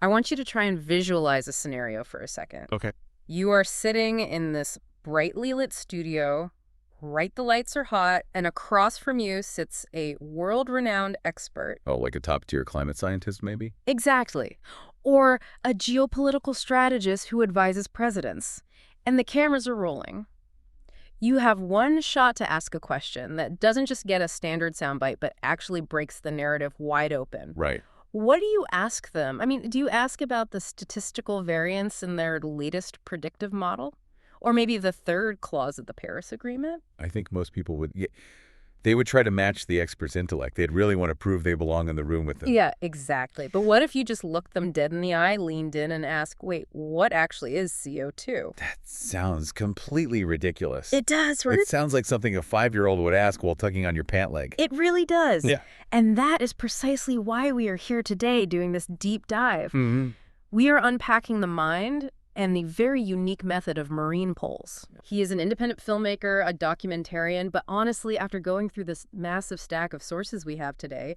I want you to try and visualize a scenario for a second. Okay. You are sitting in this brightly lit studio, right, the lights are hot, and across from you sits a world-renowned expert. Oh, like a top-tier climate scientist, maybe? Exactly. Or a geopolitical strategist who advises presidents. And the cameras are rolling. You have one shot to ask a question that doesn't just get a standard soundbite, but actually breaks the narrative wide open. Right. What do you ask them? I mean, do you ask about the statistical variance in their latest predictive model? Or maybe the third clause of the Paris Agreement? I think most people would, yeah, they would try to match the expert's intellect. They'd really want to prove they belong in the room with them. Yeah, exactly. But what if you just looked them dead in the eye, leaned in, and asked, wait, what actually is CO2? That sounds completely ridiculous. It does, right? It sounds like something a 5-year-old would ask while tugging on your pant leg. It really does. Yeah. And that is precisely why we are here today doing this deep dive. Mm-hmm. We are unpacking the mind and the very unique method of Marine Poles. He is an independent filmmaker, a documentarian, but honestly, after going through this massive stack of sources we have today,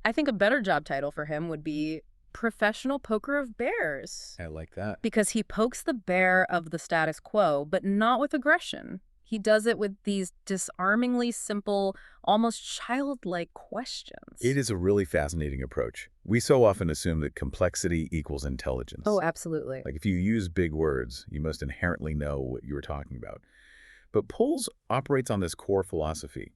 I think a better job title for him would be Professional Poker of Bears. I like that. Because he pokes the bear of the status quo, but not with aggression. He does it with these disarmingly simple, almost childlike questions. It is a really fascinating approach. We so often assume that complexity equals intelligence. Oh, absolutely. Like if you use big words, you must inherently know what you were talking about. But Poles operates on this core philosophy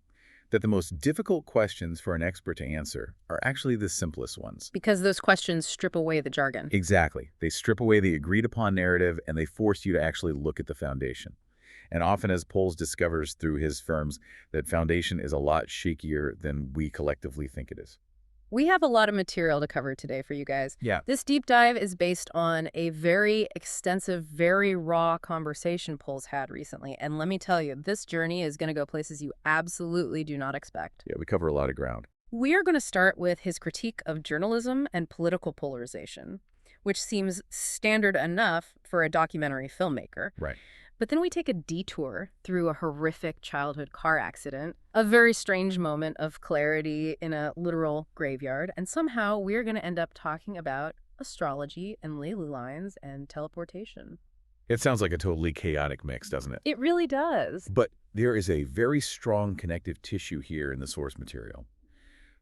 that the most difficult questions for an expert to answer are actually the simplest ones. Because those questions strip away the jargon. Exactly. They strip away the agreed-upon narrative and they force you to actually look at the foundation. And often, as Poles discovers through his firms, that foundation is a lot shakier than we collectively think it is. We have a lot of material to cover today for you guys. Yeah. This deep dive is based on a very extensive, very raw conversation Poles had recently. And let me tell you, this journey is going to go places you absolutely do not expect. Yeah, we cover a lot of ground. We are going to start with his critique of journalism and political polarization, which seems standard enough for a documentary filmmaker. Right. But then we take a detour through a horrific childhood car accident, a very strange moment of clarity in a literal graveyard, and somehow we're going to end up talking about astrology and ley lines and teleportation. It sounds like a totally chaotic mix, doesn't it? It really does. But there is a very strong connective tissue here in the source material.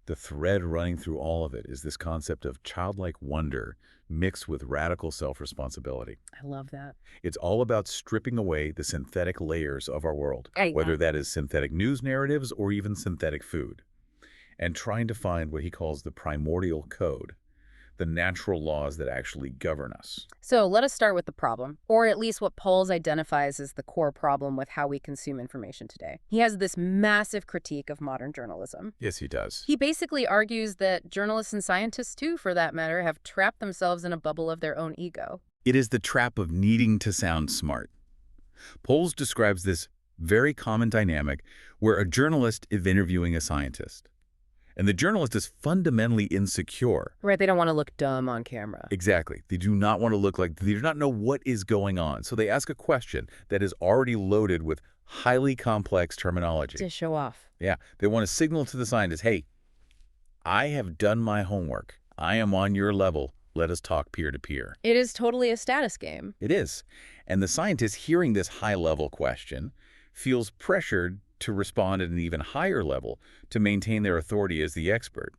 The thread running through all of it is this concept of childlike wonder mixed with radical self-responsibility. I love that. It's all about stripping away the synthetic layers of our world, Yeah. whether that is synthetic news narratives or even synthetic food, and trying to find what he calls the primordial code, the natural laws that actually govern us. So let us start with the problem, or at least what Poles identifies as the core problem with how we consume information today. He has this massive critique of modern journalism. Yes, he does. He basically argues that journalists and scientists, too, for that matter, have trapped themselves in a bubble of their own ego. It is the trap of needing to sound smart. Poles describes this very common dynamic where a journalist is interviewing a scientist. And the journalist is fundamentally insecure. Right, they don't want to look dumb on camera. Exactly. They do not want to look like, they do not know what is going on. So they ask a question that is already loaded with highly complex terminology. To show off. Yeah. They want to signal to the scientist, hey, I have done my homework. I am on your level. Let us talk peer to peer. It is totally a status game. It is. And the scientist hearing this high-level question feels pressured to respond at an even higher level to maintain their authority as the expert.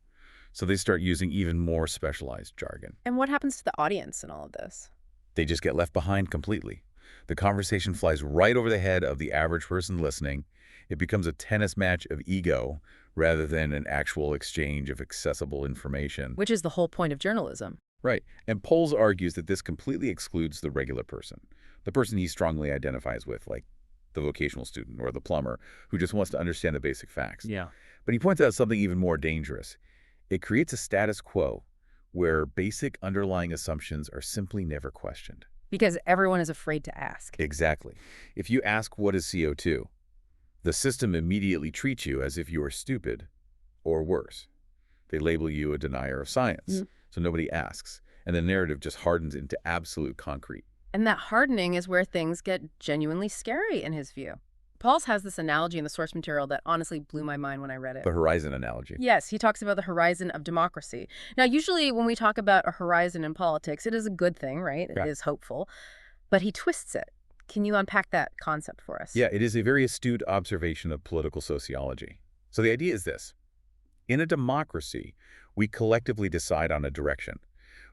So they start using even more specialized jargon. And what happens to the audience in all of this? They just get left behind completely. The conversation flies right over the head of the average person listening. It becomes a tennis match of ego rather than an actual exchange of accessible information. Which is the whole point of journalism. Right. And Poles argues that this completely excludes the regular person, the person he strongly identifies with, like the vocational student or the plumber who just wants to understand the basic facts. Yeah. But he points out something even more dangerous. It creates a status quo where basic underlying assumptions are simply never questioned. Because everyone is afraid to ask. Exactly. If you ask what is CO2, the system immediately treats you as if you are stupid, or worse. They label you a denier of science, so nobody asks, and the narrative just hardens into absolute concrete. And that hardening is where things get genuinely scary in his view. Pauls has this analogy in the source material that honestly blew my mind when I read it. The horizon analogy. Yes, he talks about the horizon of democracy. Now, usually when we talk about a horizon in politics, it is a good thing, right? It is hopeful. But he twists it. Can you unpack that concept for us? Yeah, it is a very astute observation of political sociology. So the idea is this. In a democracy, we collectively decide on a direction.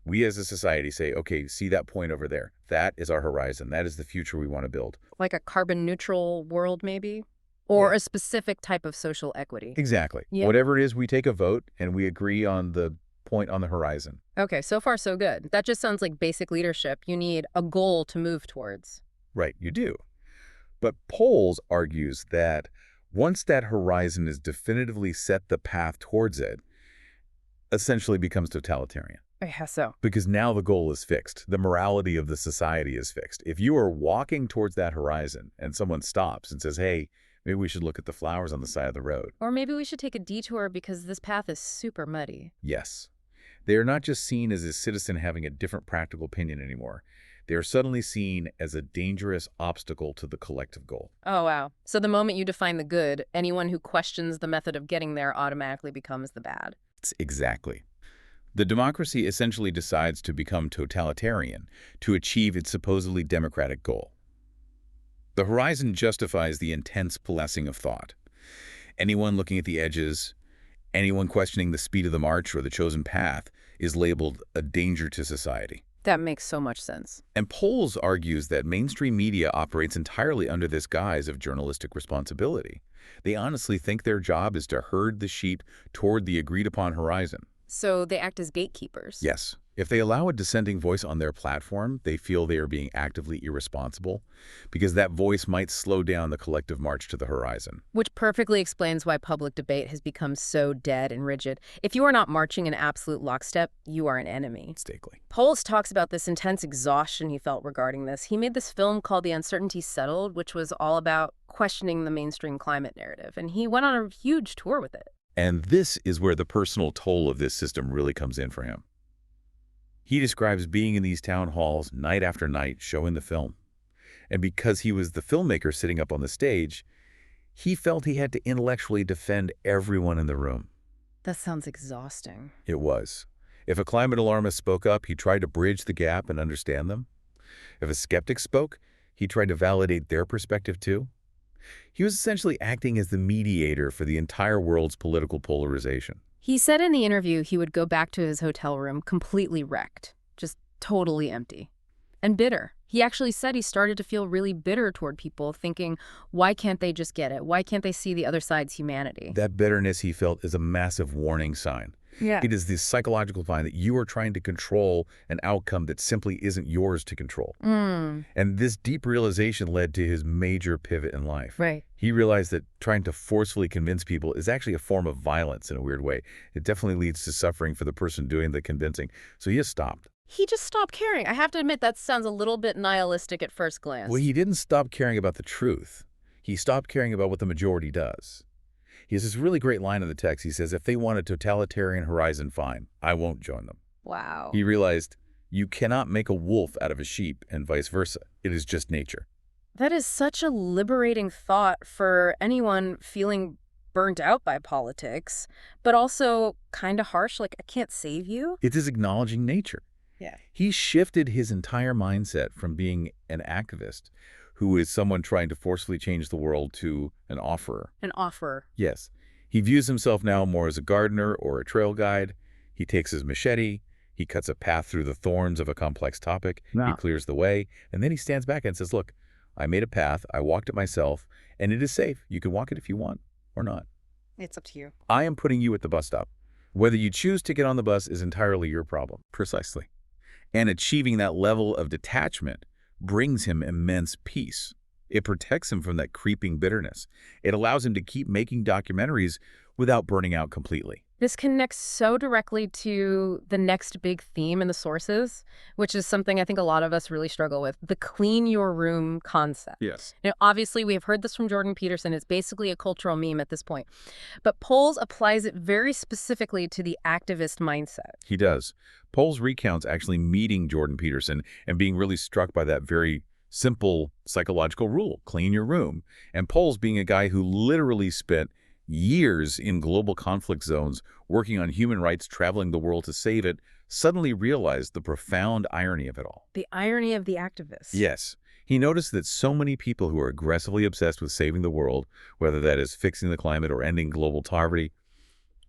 We as a society say, okay, see that point over there. That is our horizon. That is the future we want to build. Like a carbon neutral world, maybe? Or a specific type of social equity? Exactly. Yep. Whatever it is, we take a vote and we agree on the point on the horizon. Okay, so far so good. That just sounds like basic leadership. You need a goal to move towards. Right, you do. But Pauls argues that once that horizon is definitively set the path towards it, essentially becomes totalitarian. Yeah, so. Because now the goal is fixed. The morality of the society is fixed. If you are walking towards that horizon and someone stops and says, hey, maybe we should look at the flowers on the side of the road. Or maybe we should take a detour because this path is super muddy. Yes. They are not just seen as a citizen having a different practical opinion anymore. They are suddenly seen as a dangerous obstacle to the collective goal. Oh, wow. So the moment you define the good, anyone who questions the method of getting there automatically becomes the bad. Exactly. The democracy essentially decides to become totalitarian to achieve its supposedly democratic goal. The horizon justifies the intense policing of thought. Anyone looking at the edges, anyone questioning the speed of the march or the chosen path is labeled a danger to society. That makes so much sense. And Pauls argues that mainstream media operates entirely under this guise of journalistic responsibility. They honestly think their job is to herd the sheep toward the agreed-upon horizon. So they act as gatekeepers. Yes. If they allow a dissenting voice on their platform, they feel they are being actively irresponsible because that voice might slow down the collective march to the horizon. Which perfectly explains why public debate has become so dead and rigid. If you are not marching in absolute lockstep, you are an enemy. Stakely. Pauls talks about this intense exhaustion he felt regarding this. He made this film called The Uncertainty Settled, which was all about questioning the mainstream climate narrative. And he went on a huge tour with it. And this is where the personal toll of this system really comes in for him. He describes being in these town halls night after night showing the film. And because he was the filmmaker sitting up on the stage, he felt he had to intellectually defend everyone in the room. That sounds exhausting. It was. If a climate alarmist spoke up, he tried to bridge the gap and understand them. If a skeptic spoke, he tried to validate their perspective too. He was essentially acting as the mediator for the entire world's political polarization. He said in the interview he would go back to his hotel room completely wrecked, just totally empty. And bitter. He actually said he started to feel really bitter toward people, thinking, why can't they just get it? Why can't they see the other side's humanity? That bitterness he felt is a massive warning sign. Yeah. It is this psychological sign that you are trying to control an outcome that simply isn't yours to control. And this deep realization led to his major pivot in life. Right. He realized that trying to forcefully convince people is actually a form of violence in a weird way. It definitely leads to suffering for the person doing the convincing. So he just stopped. He just stopped caring. I have to admit, that sounds a little bit nihilistic at first glance. Well, he didn't stop caring about the truth. He stopped caring about what the majority does. He has this really great line in the text. He says, if they want a totalitarian horizon, fine. I won't join them. Wow. He realized you cannot make a wolf out of a sheep and vice versa. It is just nature. That is such a liberating thought for anyone feeling burnt out by politics, but also kind of harsh, like, I can't save you. It is acknowledging nature. Yeah. He shifted his entire mindset from being an activist, who is someone trying to forcefully change the world, to an offerer. An offerer. Yes. He views himself now more as a gardener or a trail guide. He takes his machete, he cuts a path through the thorns of a complex topic, he clears the way, and then he stands back and says, look, I made a path, I walked it myself, and it is safe. You can walk it if you want or not. It's up to you. I am putting you at the bus stop. Whether you choose to get on the bus is entirely your problem. Precisely. And achieving that level of detachment brings him immense peace. It protects him from that creeping bitterness. It allows him to keep making documentaries without burning out completely. This connects so directly to the next big theme in the sources, which is something I think a lot of us really struggle with, the clean your room concept. Yes. Now, obviously, we have heard this from Jordan Peterson. It's basically a cultural meme at this point. But Pauls applies it very specifically to the activist mindset. He does. Pauls recounts actually meeting Jordan Peterson and being really struck by that very Simple psychological rule, clean your room. And Poles, being a guy who literally spent years in global conflict zones, working on human rights, traveling the world to save it, suddenly realized the profound irony of it all. The irony of the activist. Yes. He noticed that so many people who are aggressively obsessed with saving the world, whether that is fixing the climate or ending global poverty,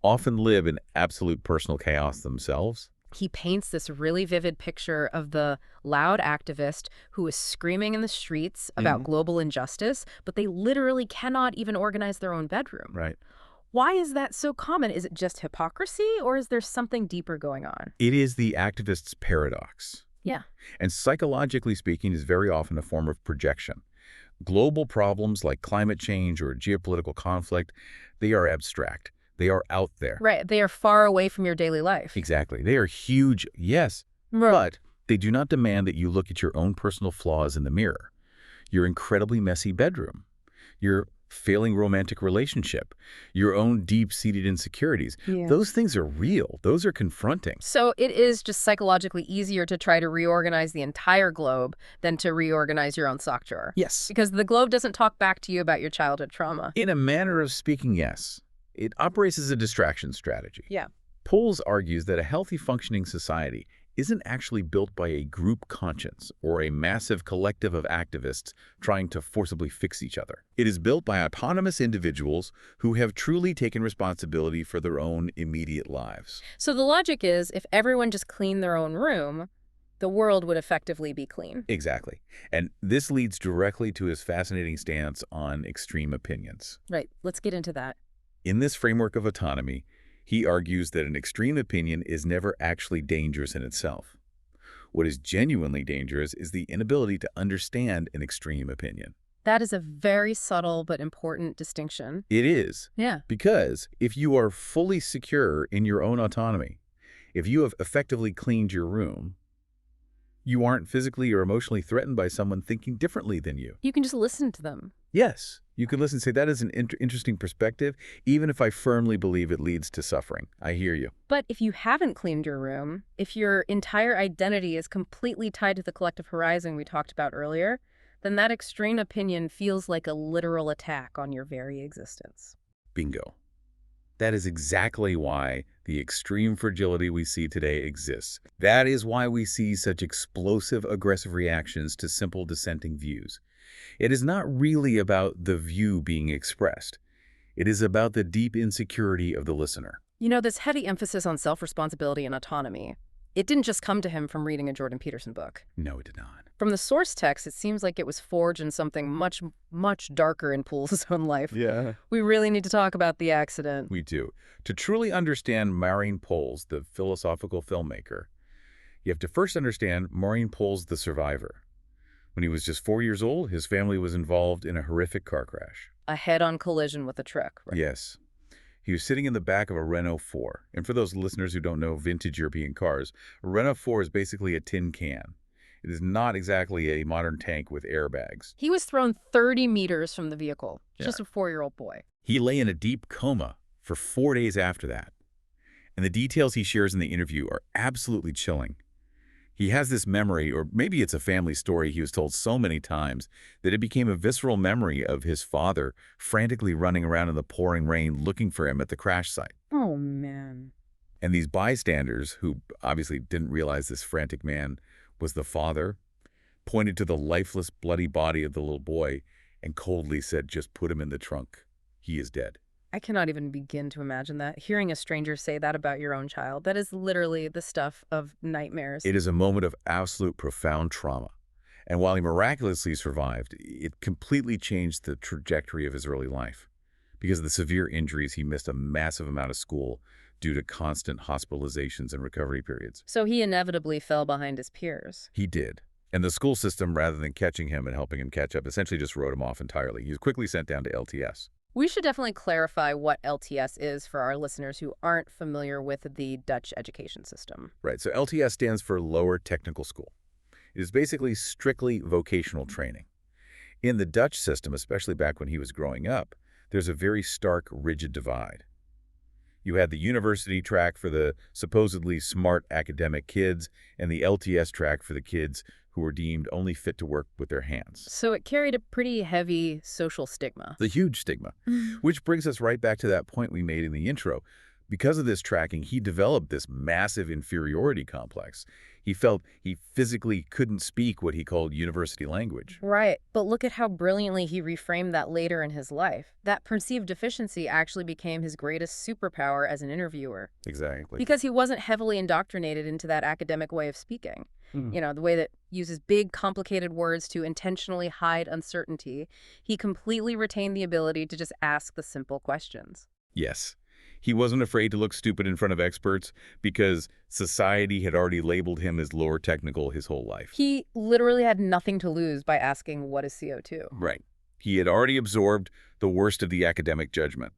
often live in absolute personal chaos themselves. He paints this really vivid picture of the loud activist who is screaming in the streets about global injustice, but they literally cannot even organize their own bedroom. Right. Why is that so common? Is it just hypocrisy, or is there something deeper going on? It is the activist's paradox. Yeah. And psychologically speaking, is very often a form of projection. Global problems like climate change or geopolitical conflict, they are abstract. They are out there. Right. They are far away from your daily life. Exactly. They are huge, yes, but they do not demand that you look at your own personal flaws in the mirror. Your incredibly messy bedroom, your failing romantic relationship, your own deep-seated insecurities. Yeah. Those things are real. Those are confronting. So it is just psychologically easier to try to reorganize the entire globe than to reorganize your own sock drawer. Yes. Because the globe doesn't talk back to you about your childhood trauma. In a manner of speaking, yes. It operates as a distraction strategy. Yeah. Poles argues that a healthy functioning society isn't actually built by a group conscience or a massive collective of activists trying to forcibly fix each other. It is built by autonomous individuals who have truly taken responsibility for their own immediate lives. So the logic is, if everyone just cleaned their own room, the world would effectively be clean. Exactly. And this leads directly to his fascinating stance on extreme opinions. Right. Let's get into that. In this framework of autonomy, he argues that an extreme opinion is never actually dangerous in itself. What is genuinely dangerous is the inability to understand an extreme opinion. That is a very subtle but important distinction. It is. Yeah. Because if you are fully secure in your own autonomy, if you have effectively cleaned your room, you aren't physically or emotionally threatened by someone thinking differently than you. You can just listen to them. Yes, you can listen and say, that is an interesting perspective, even if I firmly believe it leads to suffering. I hear you. But if you haven't cleaned your room, if your entire identity is completely tied to the collective horizon we talked about earlier, then that extreme opinion feels like a literal attack on your very existence. Bingo. That is exactly why the extreme fragility we see today exists. That is why we see such explosive, aggressive reactions to simple dissenting views. It is not really about the view being expressed. It is about the deep insecurity of the listener. You know, this heavy emphasis on self-responsibility and autonomy, it didn't just come to him from reading a Jordan Peterson book. No, it did not. From the source text, it seems like it was forged in something much, much darker in Pool's own life. Yeah. We really need to talk about the accident. We do. To truly understand Maureen Poles, the philosophical filmmaker, you have to first understand Maureen Poles, the survivor. When he was just 4 years old, his family was involved in a horrific car crash. A head-on collision with a truck, right? Yes. He was sitting in the back of a Renault 4. And for those listeners who don't know vintage European cars, a Renault 4 is basically a tin can. It is not exactly a modern tank with airbags. He was thrown 30 meters from the vehicle, Yeah. just a 4-year-old boy. He lay in a deep coma for 4 days after that. And the details he shares in the interview are absolutely chilling. He has this memory, or maybe it's a family story he was told so many times, that it became a visceral memory of his father frantically running around in the pouring rain looking for him at the crash site. Oh, man. And these bystanders, who obviously didn't realize this frantic man was the father, pointed to the lifeless, bloody body of the little boy and coldly said, "Just put him in the trunk. He is dead." I cannot even begin to imagine that. Hearing a stranger say that about your own child, that is literally the stuff of nightmares. It is a moment of absolute profound trauma. And while he miraculously survived, it completely changed the trajectory of his early life. Because of the severe injuries, he missed a massive amount of school due to constant hospitalizations and recovery periods. So he inevitably fell behind his peers. He did. And the school system, rather than catching him and helping him catch up, essentially just wrote him off entirely. He was quickly sent down to LTS. We should definitely clarify what LTS is for our listeners who aren't familiar with the Dutch education system. Right, so LTS stands for Lower Technical School. It is basically strictly vocational training. In the Dutch system, especially back when he was growing up, there's a very stark, rigid divide. You had the university track for the supposedly smart academic kids and the LTS track for the kids who were deemed only fit to work with their hands. So it carried a pretty heavy social stigma. The huge stigma, which brings us right back to that point we made in the intro. Because of this tracking, he developed this massive inferiority complex. He felt he physically couldn't speak what he called university language. Right, but look at how brilliantly he reframed that later in his life. That perceived deficiency actually became his greatest superpower as an interviewer. Exactly. Because he wasn't heavily indoctrinated into that academic way of speaking. Hmm. You know, the way that uses big, complicated words to intentionally hide uncertainty. He completely retained the ability to just ask the simple questions. Yes. He wasn't afraid to look stupid in front of experts because society had already labeled him as lower technical his whole life. He literally had nothing to lose by asking, what is CO2? Right. He had already absorbed the worst of the academic judgment.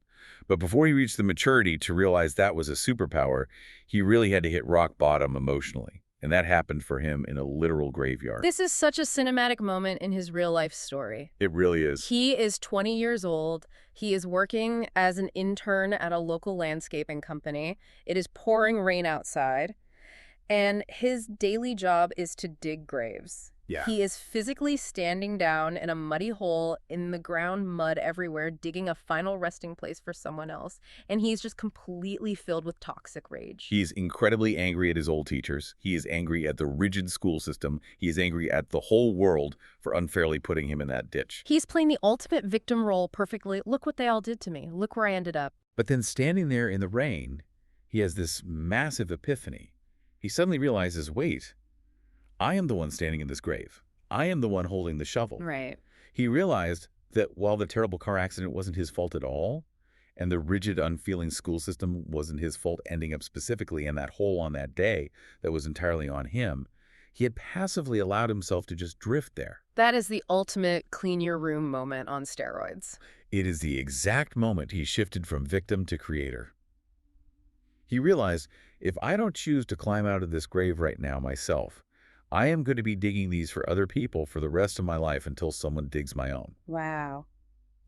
But before he reached the maturity to realize that was a superpower, he really had to hit rock bottom emotionally. And that happened for him in a literal graveyard. This is such a cinematic moment in his real-life story. It really is. He is 20 years old. He is working as an intern at a local landscaping company. It is pouring rain outside, and his daily job is to dig graves. Yeah. He is physically standing down in a muddy hole in the ground, mud everywhere, digging a final resting place for someone else, and he's just completely filled with toxic rage. He's incredibly angry at his old teachers. He is angry at the rigid school system. He is angry at the whole world for unfairly putting him in that ditch. He's playing the ultimate victim role perfectly. Look what they all did to me. Look where I ended up. But then standing there in the rain, he has this massive epiphany. He suddenly realizes, wait, I am the one standing in this grave. I am the one holding the shovel. Right. He realized that while the terrible car accident wasn't his fault at all, and the rigid, unfeeling school system wasn't his fault ending up specifically in that hole on that day that was entirely on him, he had passively allowed himself to just drift there. That is the ultimate clean your room moment on steroids. It is the exact moment he shifted from victim to creator. He realized, if I don't choose to climb out of this grave right now myself, I am going to be digging these for other people for the rest of my life until someone digs my own. Wow.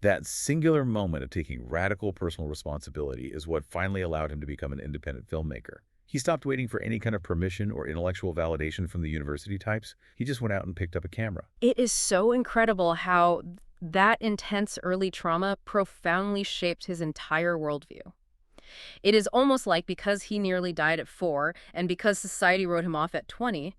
That singular moment of taking radical personal responsibility is what finally allowed him to become an independent filmmaker. He stopped waiting for any kind of permission or intellectual validation from the university types. He just went out and picked up a camera. It is so incredible how that intense early trauma profoundly shaped his entire worldview. It is almost like because he nearly died at 4 and because society wrote him off at 20,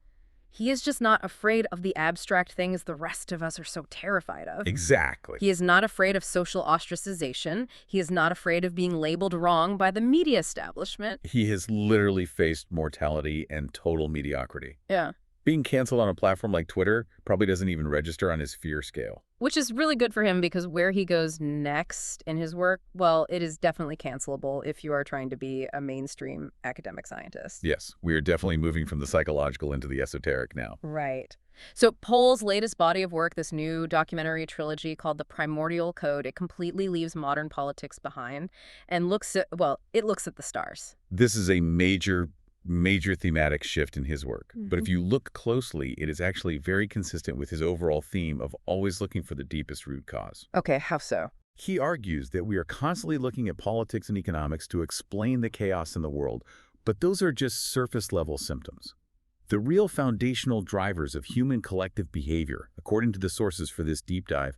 he is just not afraid of the abstract things the rest of us are so terrified of. Exactly. He is not afraid of social ostracization. He is not afraid of being labeled wrong by the media establishment. He has literally faced mortality and total mediocrity. Yeah. Being canceled on a platform like Twitter probably doesn't even register on his fear scale. Which is really good for him because where he goes next in his work, well, it is definitely cancelable if you are trying to be a mainstream academic scientist. Yes, we are definitely moving from the psychological into the esoteric now. Right. So Pohl's latest body of work, this new documentary trilogy called The Primordial Code, it completely leaves modern politics behind and looks at, well, it looks at the stars. This is a major thematic shift in his work. But if you look closely, it is actually very consistent with his overall theme of always looking for the deepest root cause. Okay, how so? He argues that we are constantly looking at politics and economics to explain the chaos in the world, but those are just surface-level symptoms. The real foundational drivers of human collective behavior, according to the sources for this deep dive,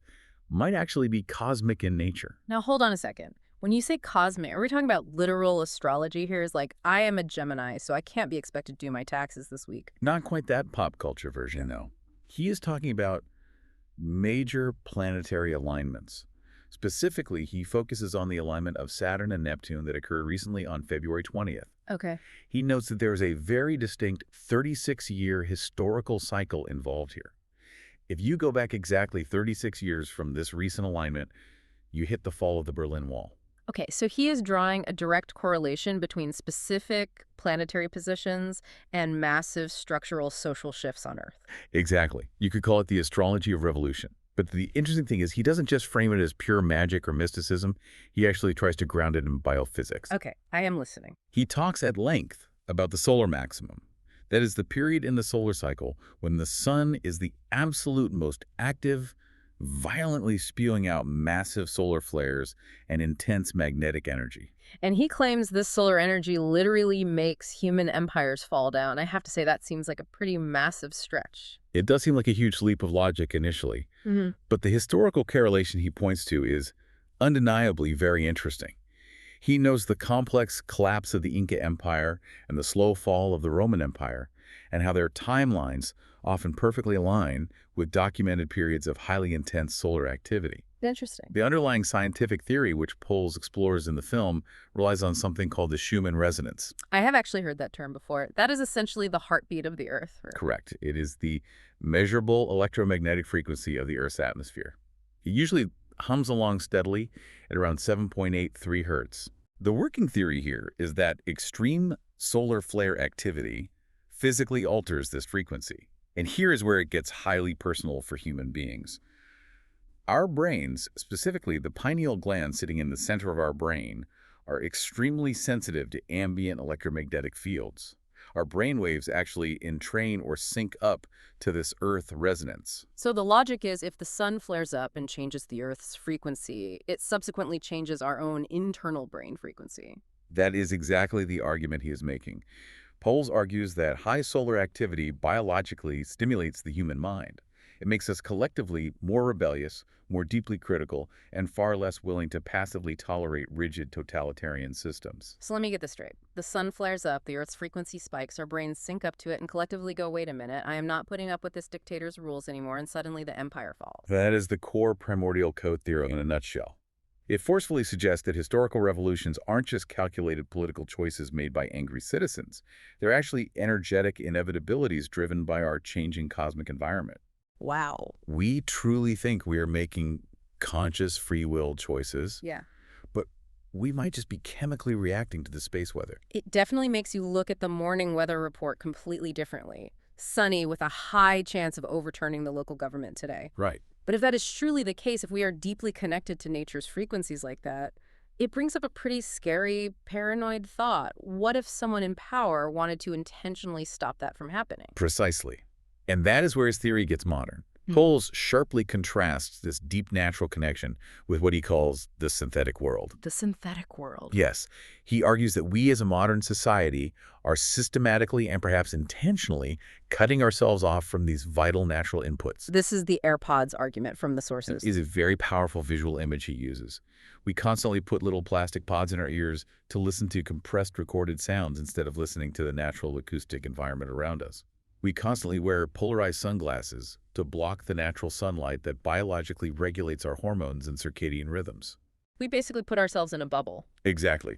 might actually be cosmic in nature. Now, hold on a second. When you say cosmic, are we talking about literal astrology here? Is like, I am a Gemini, so I can't be expected to do my taxes this week. Not quite that pop culture version, though. He is talking about major planetary alignments. Specifically, he focuses on the alignment of Saturn and Neptune that occurred recently on February 20th. Okay. He notes that there is a very distinct 36-year historical cycle involved here. If you go back exactly 36 years from this recent alignment, you hit the fall of the Berlin Wall. Okay, so he is drawing a direct correlation between specific planetary positions and massive structural social shifts on Earth. Exactly. You could call it the astrology of revolution. But the interesting thing is he doesn't just frame it as pure magic or mysticism. He actually tries to ground it in biophysics. Okay, I am listening. He talks at length about the solar maximum. That is the period in the solar cycle when the sun is the absolute most active, violently spewing out massive solar flares and intense magnetic energy. And he claims this solar energy literally makes human empires fall down. I have to say that seems like a pretty massive stretch. It does seem like a huge leap of logic initially, Hmm. but the historical correlation he points to is undeniably very interesting. He knows the complex collapse of the Inca Empire and the slow fall of the Roman Empire, and how their timelines often perfectly align with documented periods of highly intense solar activity. Interesting. The underlying scientific theory which Poles explores in the film relies on something called the Schumann resonance. I have actually heard that term before. That is essentially the heartbeat of the Earth. Correct. It is the measurable electromagnetic frequency of the Earth's atmosphere. It usually hums along steadily at around 7.83 hertz. The working theory here is that extreme solar flare activity physically alters this frequency. And here is where it gets highly personal for human beings. Our brains, specifically the pineal gland sitting in the center of our brain, are extremely sensitive to ambient electromagnetic fields. Our brainwaves actually entrain or sync up to this Earth resonance. So the logic is if the sun flares up and changes the Earth's frequency, it subsequently changes our own internal brain frequency. That is exactly the argument he is making. Poles argues that high solar activity biologically stimulates the human mind. It makes us collectively more rebellious, more deeply critical, and far less willing to passively tolerate rigid totalitarian systems. So let me get this straight. The sun flares up, the Earth's frequency spikes, our brains sync up to it and collectively go, wait a minute, I am not putting up with this dictator's rules anymore, and suddenly the empire falls. That is the core primordial code theory in a nutshell. It forcefully suggests that historical revolutions aren't just calculated political choices made by angry citizens. They're actually energetic inevitabilities driven by our changing cosmic environment. Wow. We truly think we are making conscious free will choices, Yeah. but we might just be chemically reacting to the space weather. It definitely makes you look at the morning weather report completely differently. Sunny with a high chance of overturning the local government today. Right. But if that is truly the case, if we are deeply connected to nature's frequencies like that, it brings up a pretty scary, paranoid thought. What if someone in power wanted to intentionally stop that from happening? Precisely. And that is where his theory gets modern. Poles sharply contrasts this deep natural connection with what he calls the synthetic world. The synthetic world. Yes, he argues that we as a modern society are systematically and perhaps intentionally cutting ourselves off from these vital natural inputs. This is the AirPods argument from the sources. It is a very powerful visual image he uses. We constantly put little plastic pods in our ears to listen to compressed recorded sounds instead of listening to the natural acoustic environment around us. We constantly wear polarized sunglasses to block the natural sunlight that biologically regulates our hormones and circadian rhythms. We basically put ourselves in a bubble. Exactly.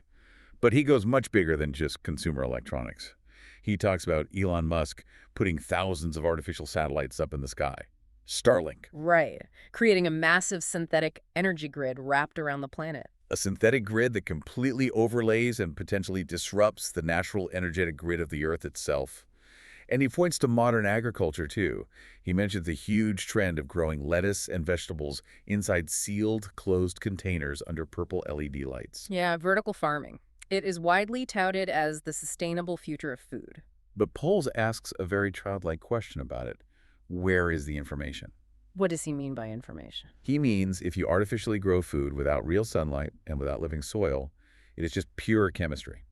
But he goes much bigger than just consumer electronics. He talks about Elon Musk putting thousands of artificial satellites up in the sky. Starlink. Right. Creating a massive synthetic energy grid wrapped around the planet. A synthetic grid that completely overlays and potentially disrupts the natural energetic grid of the Earth itself. And he points to modern agriculture, too. He mentions the huge trend of growing lettuce and vegetables inside sealed, closed containers under purple LED lights. Yeah, vertical farming. It is widely touted as the sustainable future of food. But Poles asks a very childlike question about it. Where is the information? What does he mean by information? He means if you artificially grow food without real sunlight and without living soil, it is just pure chemistry.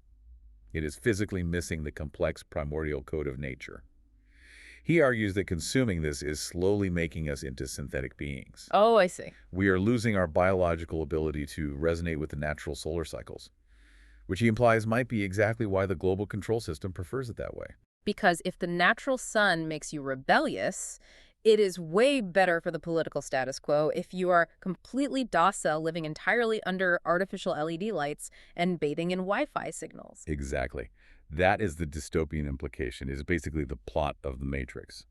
It is physically missing the complex primordial code of nature. He argues that consuming this is slowly making us into synthetic beings. Oh, I see. We are losing our biological ability to resonate with the natural solar cycles, which he implies might be exactly why the global control system prefers it that way. Because if the natural sun makes you rebellious, it is way better for the political status quo if you are completely docile, living entirely under artificial LED lights and bathing in Wi-Fi signals. Exactly. That is the dystopian implication, is basically the plot of The Matrix.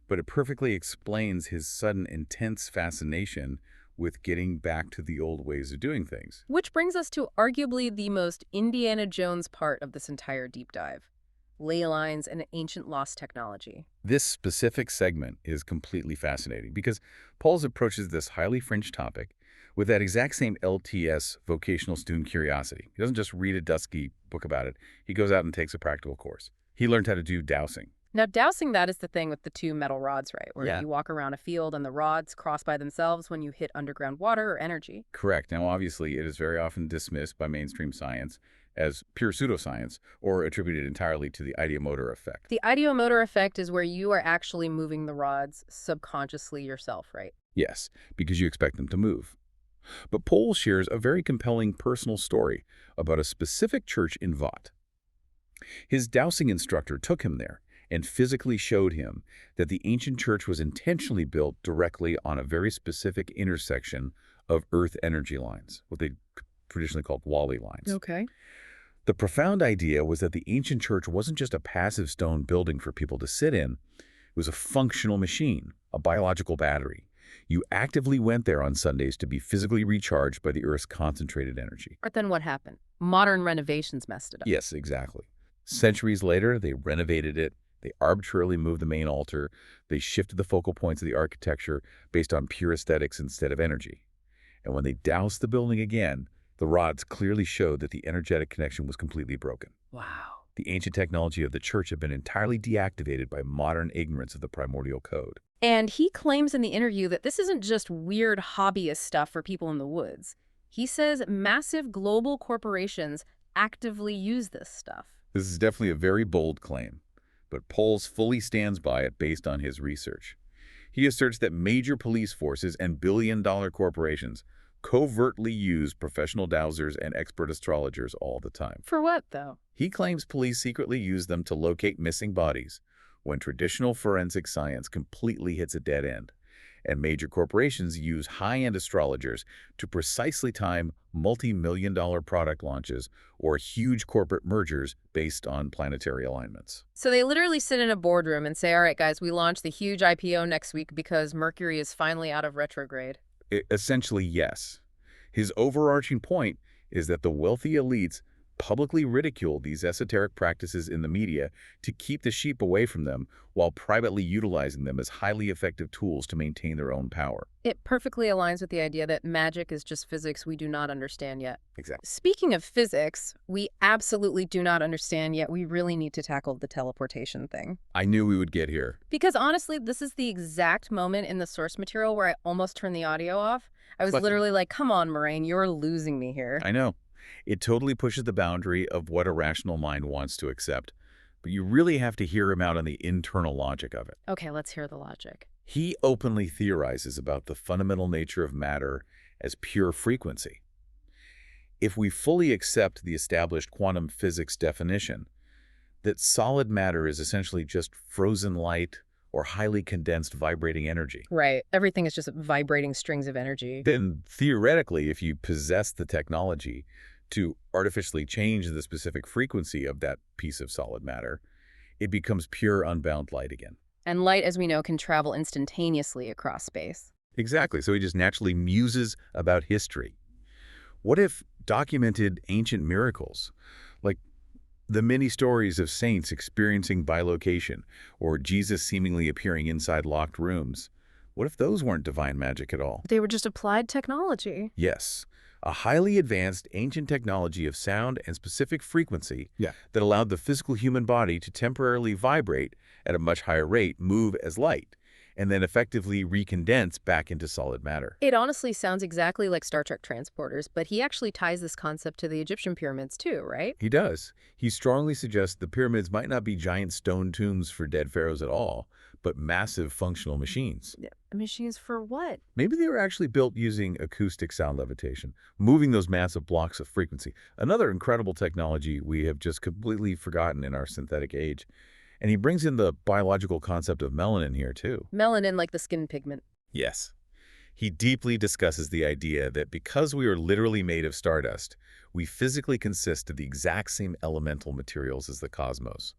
But it perfectly explains his sudden intense fascination with getting back to the old ways of doing things. Which brings us to arguably the most Indiana Jones part of this entire deep dive. Ley lines and ancient lost technology. This specific segment is completely fascinating because Poles approaches this highly fringe topic with that exact same LTS vocational student curiosity. He doesn't just read a dusky book about it. He goes out and takes a practical course. He learned how to do dowsing. Now, dousing that is the thing with the two metal rods, right? Where Yeah. you walk around a field and the rods cross by themselves when you hit underground water or energy. Correct. Now, obviously, it is very often dismissed by mainstream science as pure pseudoscience or attributed entirely to the ideomotor effect. The ideomotor effect is where you are actually moving the rods subconsciously yourself, right? Yes, because you expect them to move. But Pohl shares a very compelling personal story about a specific church in Vaud. His dowsing instructor took him there and physically showed him that the ancient church was intentionally built directly on a very specific intersection of earth energy lines, what they traditionally called Wally lines. Okay. The profound idea was that the ancient church wasn't just a passive stone building for people to sit in. It was a functional machine, a biological battery. You actively went there on Sundays to be physically recharged by the Earth's concentrated energy. But then what happened? Modern renovations messed it up. Yes, exactly. Centuries later, they renovated it. They arbitrarily moved the main altar. They shifted the focal points of the architecture based on pure aesthetics instead of energy. And when they doused the building again, the rods clearly showed that the energetic connection was completely broken. Wow. The ancient technology of the church had been entirely deactivated by modern ignorance of the primordial code. And he claims in the interview that this isn't just weird hobbyist stuff for people in the woods. He says massive global corporations actively use this stuff. This is definitely a very bold claim, but Pohl's fully stands by it based on his research. He asserts that major police forces and billion-dollar corporations covertly use professional dowsers and expert astrologers all the time. For what, though? He claims police secretly use them to locate missing bodies when traditional forensic science completely hits a dead end, and major corporations use high-end astrologers to precisely time multi-million-dollar product launches or huge corporate mergers based on planetary alignments. So they literally sit in a boardroom and say, all right, guys, we launch the huge IPO next week because Mercury is finally out of retrograde. Essentially, yes. His overarching point is that the wealthy elites publicly ridicule these esoteric practices in the media to keep the sheep away from them while privately utilizing them as highly effective tools to maintain their own power. It perfectly aligns with the idea that magic is just physics we do not understand yet. Exactly. Speaking of physics, we absolutely do not understand yet. We really need to tackle the teleportation thing. I knew we would get here. Because honestly, this is the exact moment in the source material where I almost turned the audio off. I was literally like, come on, Moraine, you're losing me here. I know. It totally pushes the boundary of what a rational mind wants to accept, but you really have to hear him out on the internal logic of it. Okay, let's hear the logic. He openly theorizes about the fundamental nature of matter as pure frequency. If we fully accept the established quantum physics definition, that solid matter is essentially just frozen light or highly condensed vibrating energy. Right. Everything is just vibrating strings of energy. Then, theoretically, if you possess the technology to artificially change the specific frequency of that piece of solid matter, it becomes pure unbound light again. And light, as we know, can travel instantaneously across space. Exactly. So he just naturally muses about history. What if documented ancient miracles, like the many stories of saints experiencing bilocation or Jesus seemingly appearing inside locked rooms, what if those weren't divine magic at all? They were just applied technology. Yes. A highly advanced ancient technology of sound and specific frequency that allowed the physical human body to temporarily vibrate at a much higher rate, move as light, and then effectively recondense back into solid matter. It honestly sounds exactly like Star Trek transporters, but he actually ties this concept to the Egyptian pyramids too, right? He does. He strongly suggests the pyramids might not be giant stone tombs for dead pharaohs at all, but massive functional machines. Machines for what? Maybe they were actually built using acoustic sound levitation, moving those massive blocks of frequency. Another incredible technology we have just completely forgotten in our synthetic age. And he brings in the biological concept of melanin here, too. Melanin, like the skin pigment. Yes. He deeply discusses the idea that because we are literally made of stardust, we physically consist of the exact same elemental materials as the cosmos.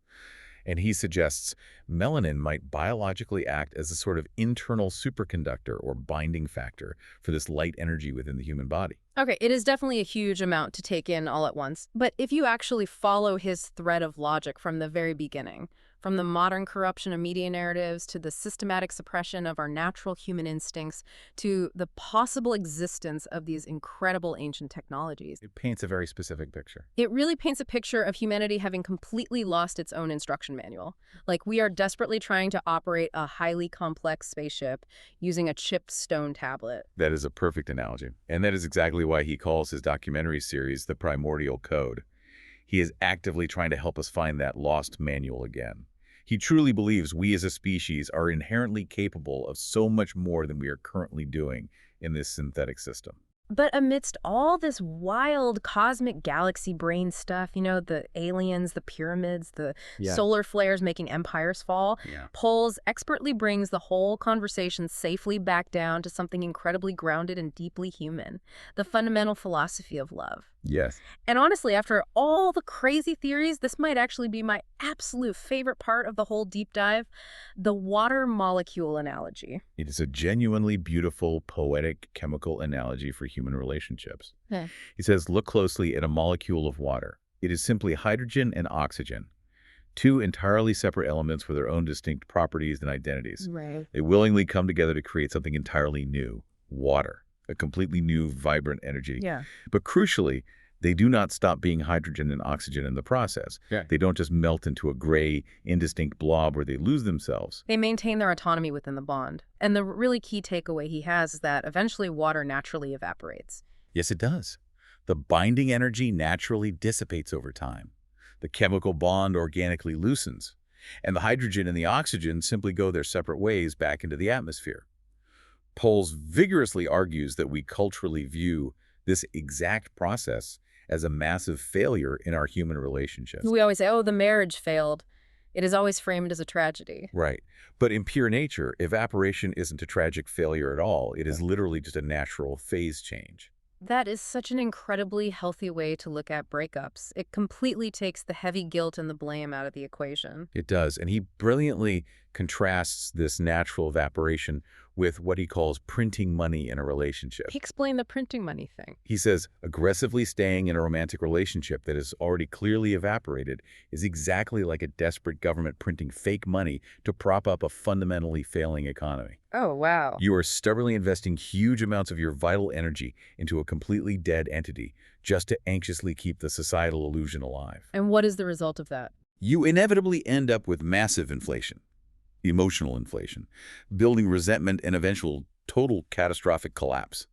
And he suggests melanin might biologically act as a sort of internal superconductor or binding factor for this light energy within the human body. Okay, it is definitely a huge amount to take in all at once. But if you actually follow his thread of logic from the very beginning, From the modern corruption of media narratives to the systematic suppression of our natural human instincts to the possible existence of these incredible ancient technologies. It paints a very specific picture. It really paints a picture of humanity having completely lost its own instruction manual. Like we are desperately trying to operate a highly complex spaceship using a chipped stone tablet. That is a perfect analogy. And that is exactly why he calls his documentary series The Primordial Code. He is actively trying to help us find that lost manual again. He truly believes we as a species are inherently capable of so much more than we are currently doing in this synthetic system. But amidst all this wild cosmic galaxy brain stuff, the aliens, the pyramids, the solar flares making empires fall, Poles expertly brings the whole conversation safely back down to something incredibly grounded and deeply human, the fundamental philosophy of love. Yes. And honestly, after all the crazy theories, this might actually be my absolute favorite part of the whole deep dive, the water molecule analogy. It is a genuinely beautiful, poetic, chemical analogy for human relationships. He says, look closely at a molecule of water. It is simply hydrogen and oxygen, two entirely separate elements with their own distinct properties and identities. Right. They willingly come together to create something entirely new, water, a completely new, vibrant energy. Yeah. But crucially, they do not stop being hydrogen and oxygen in the process. They don't just melt into a gray, indistinct blob where they lose themselves. They maintain their autonomy within the bond. And the really key takeaway he has is that eventually water naturally evaporates. Yes, it does. The binding energy naturally dissipates over time. The chemical bond organically loosens, and the hydrogen and the oxygen simply go their separate ways back into the atmosphere. Poles vigorously argues that we culturally view this exact process as a massive failure in our human relationships. We always say, oh, the marriage failed. It is always framed as a tragedy. Right. But in pure nature, evaporation isn't a tragic failure at all. It is literally just a natural phase change. That is such an incredibly healthy way to look at breakups. It completely takes the heavy guilt and the blame out of the equation. It does. And he brilliantly contrasts this natural evaporation with what he calls printing money in a relationship. He explained the printing money thing. He says aggressively staying in a romantic relationship that is already clearly evaporated is exactly like a desperate government printing fake money to prop up a fundamentally failing economy. Oh, wow. You are stubbornly investing huge amounts of your vital energy into a completely dead entity just to anxiously keep the societal illusion alive. And what is the result of that? You inevitably end up with massive inflation, emotional inflation, building resentment and eventual total catastrophic collapse.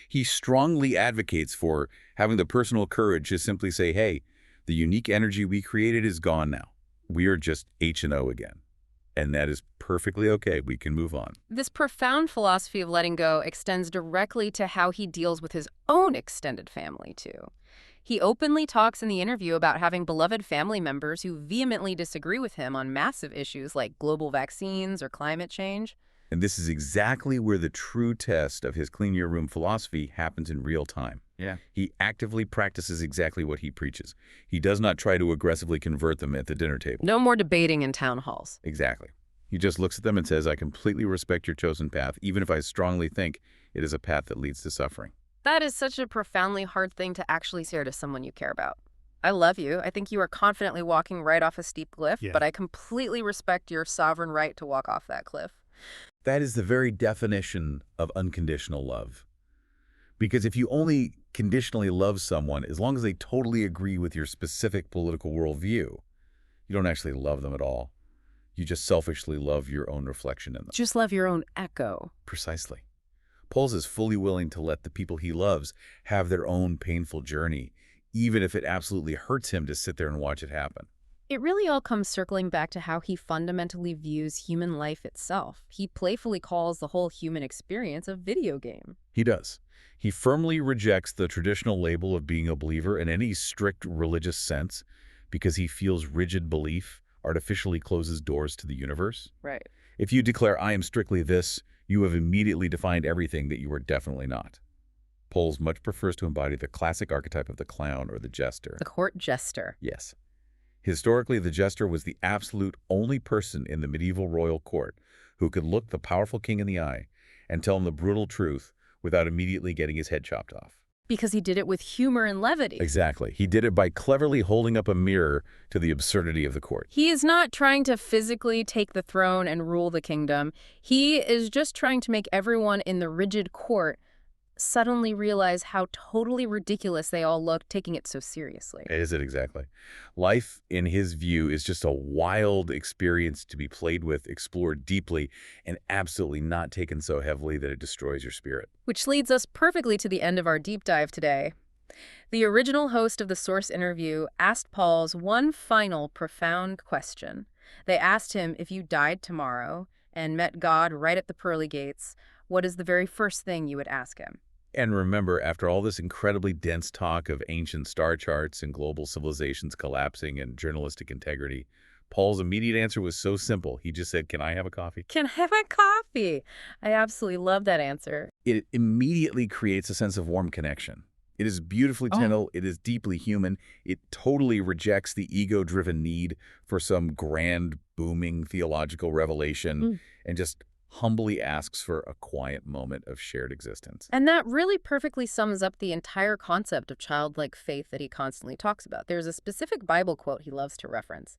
He strongly advocates for having the personal courage to simply say, hey, the unique energy we created is gone now. We are just H&O again. And that is perfectly okay. We can move on. This profound philosophy of letting go extends directly to how he deals with his own extended family, too. He openly talks in the interview about having beloved family members who vehemently disagree with him on massive issues like global vaccines or climate change. And this is exactly where the true test of his clean your room philosophy happens in real time. He actively practices exactly what he preaches. He does not try to aggressively convert them at the dinner table. No more debating in town halls. Exactly. He just looks at them and says, I completely respect your chosen path, even if I strongly think it is a path that leads to suffering. That is such a profoundly hard thing to actually say to someone you care about. I love you. I think you are confidently walking right off a steep cliff, but I completely respect your sovereign right to walk off that cliff. That is the very definition of unconditional love. Because if you only conditionally love someone, as long as they totally agree with your specific political worldview, you don't actually love them at all. You just selfishly love your own reflection in them. Just love your own echo. Precisely. Poles is fully willing to let the people he loves have their own painful journey, even if it absolutely hurts him to sit there and watch it happen. It really all comes circling back to how he fundamentally views human life itself. He playfully calls the whole human experience a video game. He does. He firmly rejects the traditional label of being a believer in any strict religious sense because he feels rigid belief artificially closes doors to the universe. Right. If you declare, I am strictly this, you have immediately defined everything that you are definitely not. Poles much prefers to embody the classic archetype of the clown or the jester. The court jester. Yes. Historically, the jester was the absolute only person in the medieval royal court who could look the powerful king in the eye and tell him the brutal truth without immediately getting his head chopped off. Because he did it with humor and levity. Exactly. He did it by cleverly holding up a mirror to the absurdity of the court. He is not trying to physically take the throne and rule the kingdom. He is just trying to make everyone in the rigid court suddenly realize how totally ridiculous they all look, taking it so seriously. Is it exactly? Life, in his view, is just a wild experience to be played with, explored deeply, and absolutely not taken so heavily that it destroys your spirit. Which leads us perfectly to the end of our deep dive today. The original host of the Source interview asked Paul's one final profound question. They asked him, if you died tomorrow and met God right at the pearly gates, what is the very first thing you would ask him? And remember, after all this incredibly dense talk of ancient star charts and global civilizations collapsing and journalistic integrity, Paul's immediate answer was so simple. He just said, "Can I have a coffee?" Can I have a coffee? I absolutely love that answer. It immediately creates a sense of warm connection. It is beautifully tenor. It is deeply human. It totally rejects the ego-driven need for some grand, booming theological revelation and just humbly asks for a quiet moment of shared existence. And that really perfectly sums up the entire concept of childlike faith that he constantly talks about. There's a specific Bible quote he loves to reference.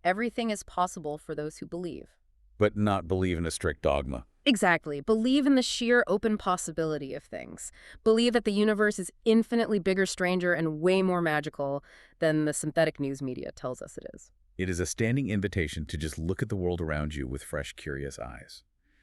Everything is possible for those who believe. But not believe in a strict dogma. Exactly. Believe in the sheer open possibility of things. Believe that the universe is infinitely bigger, stranger, and way more magical than the synthetic news media tells us it is. It is a standing invitation to just look at the world around you with fresh, curious eyes.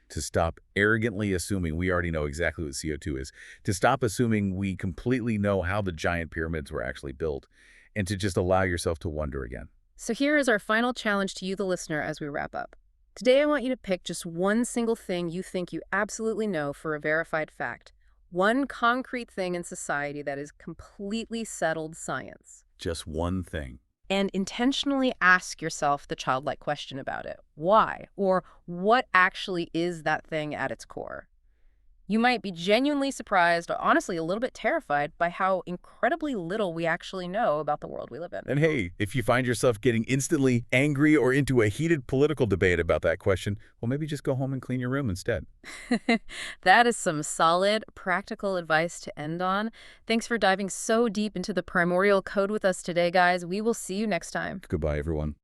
To stop arrogantly assuming we already know exactly what CO2 is. To stop assuming we completely know how the giant pyramids were actually built. And to just allow yourself to wonder again. So here is our final challenge to you, the listener, as we wrap up. Today, I want you to pick just one single thing you think you absolutely know for a verified fact. One concrete thing in society that is completely settled science. Just one thing. And intentionally ask yourself the childlike question about it. Why? Or what actually is that thing at its core? You might be genuinely surprised, or honestly a little bit terrified, by how incredibly little we actually know about the world we live in. And hey, if you find yourself getting instantly angry or into a heated political debate about that question, well, maybe just go home and clean your room instead. That is some solid, practical advice to end on. Thanks for diving so deep into the primordial code with us today, guys. We will see you next time. Goodbye, everyone.